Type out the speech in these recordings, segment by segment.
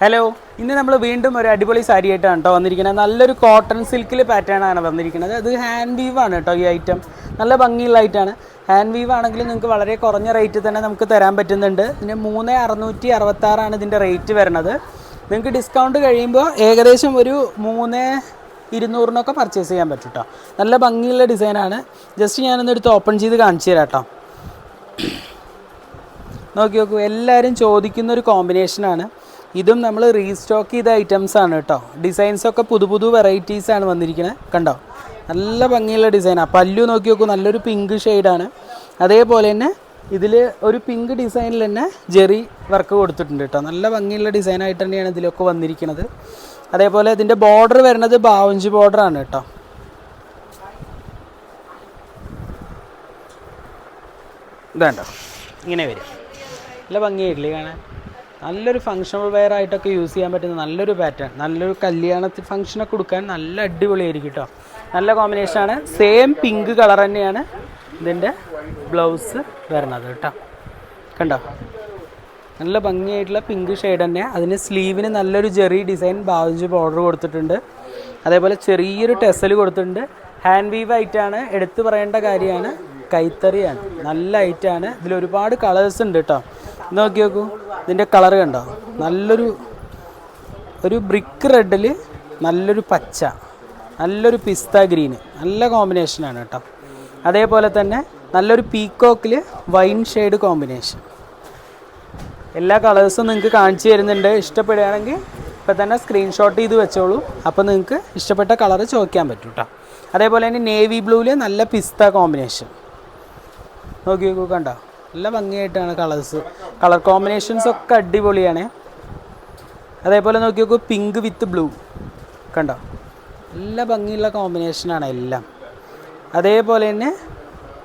Hello, ഇന്ന് നമ്മൾ വീണ്ടും ഒരു അടിപൊളി സാരി ആയിട്ടാണ് കേട്ടോ വന്നിരിക്കുന്നത്. നല്ലൊരു കോട്ടൺ സിൽക്കിൽ പാറ്റേൺ ആണ് വന്നിരിക്കുന്നത്. അത് ഹാൻഡ് വീവ് ആണ് കേട്ടോ. ഈ ഐറ്റം നല്ല ഭംഗിയുള്ള ഐറ്റാണ്. ഹാൻഡ് വീവ് ആണെങ്കിൽ നിങ്ങൾക്ക് വളരെ കുറഞ്ഞ റേറ്റ് തന്നെ നമുക്ക് തരാൻ പറ്റുന്നുണ്ട്. ഇതിന് 3666 ഇതിൻ്റെ റേറ്റ് വരുന്നത്. നിങ്ങൾക്ക് ഡിസ്കൗണ്ട് കഴിയുമ്പോൾ ഏകദേശം ഒരു 3200 പർച്ചേസ് ചെയ്യാൻ പറ്റും കേട്ടോ. നല്ല ഭംഗിയുള്ള ഡിസൈനാണ്. ജസ്റ്റ് ഞാനൊന്നെടുത്ത് ഓപ്പൺ ചെയ്ത് കാണിച്ചു തരാം കേട്ടോ. നോക്കി നോക്കൂ, എല്ലാവരും ചോദിക്കുന്നൊരു കോമ്പിനേഷനാണ്. ഇതും നമ്മൾ റീസ്റ്റോക്ക് ചെയ്ത ഐറ്റംസ് ആണ് കേട്ടോ. ഡിസൈൻസൊക്കെ പുതു വെറൈറ്റീസാണ് വന്നിരിക്കുന്നത്. കണ്ടോ, നല്ല ഭംഗിയുള്ള ഡിസൈനാണ്. പല്ലു നോക്കി നോക്കൂ, നല്ലൊരു പിങ്ക് ഷെയ്ഡാണ്. അതേപോലെ തന്നെ ഇതിൽ ഒരു പിങ്ക് ഡിസൈനിൽ തന്നെ ജെറി വർക്ക് കൊടുത്തിട്ടുണ്ട് കേട്ടോ. നല്ല ഭംഗിയുള്ള ഡിസൈനായിട്ട് തന്നെയാണ് ഇതിലൊക്കെ വന്നിരിക്കുന്നത്. അതേപോലെ ഇതിൻ്റെ ബോർഡർ വരുന്നത് ബാവഞ്ചി ബോർഡറാണ് കേട്ടോ. ഇതാണ്ടോ, ഇങ്ങനെ വരും. നല്ല ഭംഗിയായിട്ടില്ലേ കാണാൻ? നല്ലൊരു ഫങ്ഷണൽ വെയർ ആയിട്ടൊക്കെ യൂസ് ചെയ്യാൻ പറ്റുന്ന നല്ലൊരു പാറ്റേൺ. നല്ലൊരു കല്യാണത്തിൽ ഫംഗ്ഷനൊക്കെ കൊടുക്കാൻ നല്ല അടിപൊളിയായിരിക്കും കേട്ടോ. നല്ല കോമ്പിനേഷനാണ്. സെയിം പിങ്ക് കളർ തന്നെയാണ് ഇതിൻ്റെ ബ്ലൗസ് വരുന്നത് കേട്ടോ. കണ്ടോ, നല്ല ഭംഗിയായിട്ടുള്ള പിങ്ക് ഷെയ്ഡ് തന്നെ. അതിന് സ്ലീവിന് നല്ലൊരു ജെറി ഡിസൈൻ ബാവഞ്ചി ബോർഡർ കൊടുത്തിട്ടുണ്ട്. അതേപോലെ ചെറിയൊരു ടെസൽ കൊടുത്തിട്ടുണ്ട്. ഹാൻഡ് വീവ് ആയിട്ടാണ്. എടുത്തു പറയേണ്ട കാര്യമാണ്, കൈത്തറിയാണ്. നല്ല ഐറ്റാണ്. ഇതിലൊരുപാട് കളേഴ്സ് ഉണ്ട് കേട്ടോ. നോക്കി നോക്കൂ, ഇതിൻ്റെ കളർ കണ്ടോ, ഒരു ബ്രിക്ക് റെഡിൽ നല്ലൊരു പച്ച, നല്ലൊരു പിസ്ത ഗ്രീന്, നല്ല കോമ്പിനേഷനാണ് കേട്ടോ. അതേപോലെ തന്നെ നല്ലൊരു പീക്കോക്കിൽ വൈൻ ഷെയ്ഡ് കോമ്പിനേഷൻ. എല്ലാ കളേഴ്സും നിങ്ങൾക്ക് കാണിച്ചു തരുന്നുണ്ട്. ഇഷ്ടപ്പെടുകയാണെങ്കിൽ ഇപ്പം തന്നെ സ്ക്രീൻഷോട്ട് ചെയ്ത് വെച്ചോളൂ. അപ്പോൾ നിങ്ങൾക്ക് ഇഷ്ടപ്പെട്ട കളർ ചോദിക്കാൻ പറ്റും കേട്ടോ. അതേപോലെ തന്നെ നേവി ബ്ലൂവിൽ നല്ല പിസ്ത കോമ്പിനേഷൻ. നോക്കി നോക്കൂ, കണ്ടോ, നല്ല ഭംഗിയായിട്ടാണ് കളർ കോമ്പിനേഷൻസ് ഒക്കെ അടിപൊളിയാണ്. അതേപോലെ നോക്കി നോക്കൂ, പിങ്ക് വിത്ത് ബ്ലൂ, കണ്ടോ, നല്ല ഭംഗിയുള്ള കോമ്പിനേഷനാണ് എല്ലാം. അതേപോലെ തന്നെ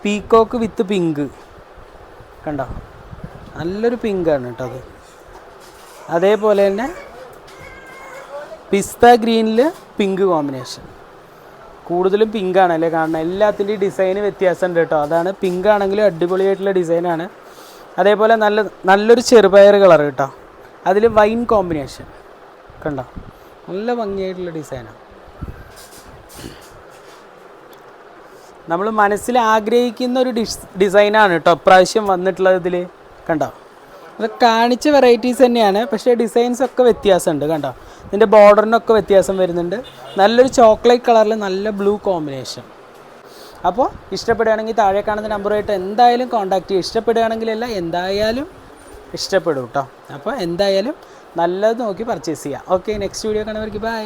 പീക്കോക്ക് വിത്ത് പിങ്ക്, കണ്ടോ, നല്ലൊരു പിങ്കാണ് കേട്ടോ അത്. അതേപോലെ തന്നെ പിസ്ത ഗ്രീനിൽ പിങ്ക് കോമ്പിനേഷൻ. കൂടുതലും പിങ്കാണല്ലേ കാണുന്നത്. എല്ലാത്തിൻ്റെയും ഡിസൈന് വ്യത്യാസമുണ്ട് കേട്ടോ. അതാണ്, പിങ്ക് ആണെങ്കിലും അടിപൊളിയായിട്ടുള്ള ഡിസൈനാണ്. അതേപോലെ നല്ലൊരു ചെറുപയർ കളർ കേട്ടോ. അതിൽ വൈൻ കോമ്പിനേഷൻ, കണ്ടോ, നല്ല ഭംഗിയായിട്ടുള്ള ഡിസൈനാണ്. നമ്മൾ മനസ്സിൽ ആഗ്രഹിക്കുന്ന ഒരു ഡിസൈനാണ് കേട്ടോ ഇപ്രാവശ്യം വന്നിട്ടുള്ളത്. ഇതിൽ കണ്ടോ, അത് കാണിച്ച വെറൈറ്റീസ് തന്നെയാണ്, പക്ഷേ ഡിസൈൻസ് ഒക്കെ വ്യത്യാസമുണ്ട്. കണ്ടോ, ഇതിൻ്റെ ബോർഡറിനൊക്കെ വ്യത്യാസം വരുന്നുണ്ട്. നല്ലൊരു ചോക്ലേറ്റ് കളറിൽ നല്ല ബ്ലൂ കോമ്പിനേഷൻ. അപ്പോൾ ഇഷ്ടപ്പെടുകയാണെങ്കിൽ താഴെ കാണുന്ന നമ്പറുമായിട്ട് എന്തായാലും കോൺടാക്ട് ചെയ്യുക. ഇഷ്ടപ്പെടുകയാണെങ്കിലല്ല, എന്തായാലും ഇഷ്ടപ്പെടും കേട്ടോ. അപ്പോൾ എന്തായാലും നല്ലത് നോക്കി പർച്ചേസ് ചെയ്യാം. ഓക്കെ, നെക്സ്റ്റ് വീഡിയോ കാണുന്നവർക്ക് ബൈ.